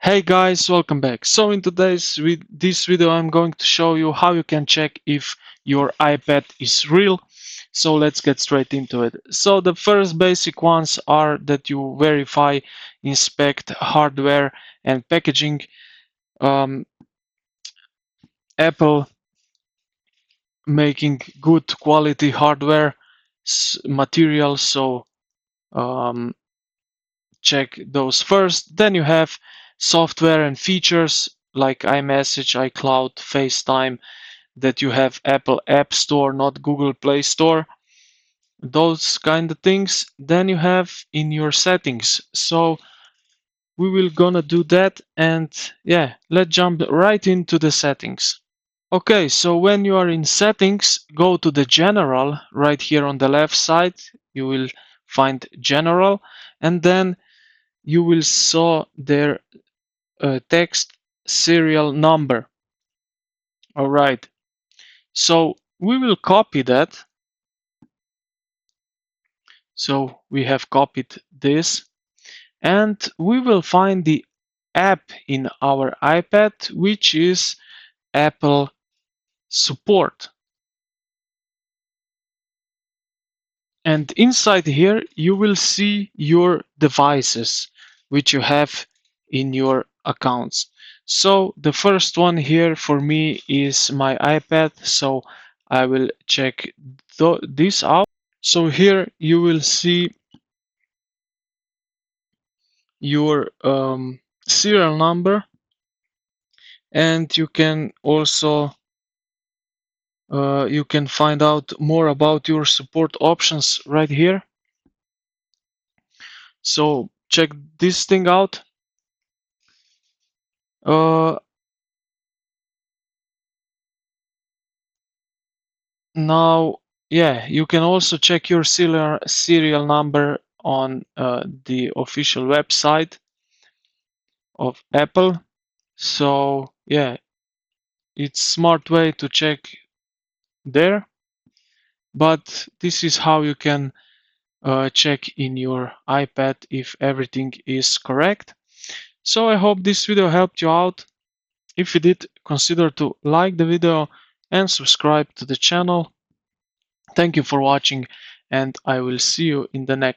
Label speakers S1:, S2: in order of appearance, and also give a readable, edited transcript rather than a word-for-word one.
S1: Hey guys, welcome back. So in this video I'm going to show you how you can check if your iPad is real. So let's get straight into it. So the first basic ones are that you verify, inspect hardware and packaging. Um, Apple making good quality hardware materials, so um, check those first. Then you have software and features like iMessage, iCloud, FaceTime, that you have Apple App Store, not Google Play Store, those kind of things. Then you have in your settings. So we will gonna do that, and yeah, let's jump right into the settings. Okay, so when you are in settings, go to the general right here on the left side. You will find general, and then you will saw their text serial number. All right, so we will copy that. So we have copied this, and we will find the app in our iPad, which is Apple Support. And inside here, you will see your devices, which you have in your accounts. So the first one here for me is my iPad. So I will check this out. So here you will see your serial number, and you can also you can find out more about your support options right here. So check this thing out. uh, Now, yeah, you can also check your serial number on the official website of Apple. So yeah, it's smart way to check there. But this is how you can check in your iPad if everything is correct. So I hope this video helped you out. If you did, consider to like the video and subscribe to the channel. Thank you for watching, and I will see you in the next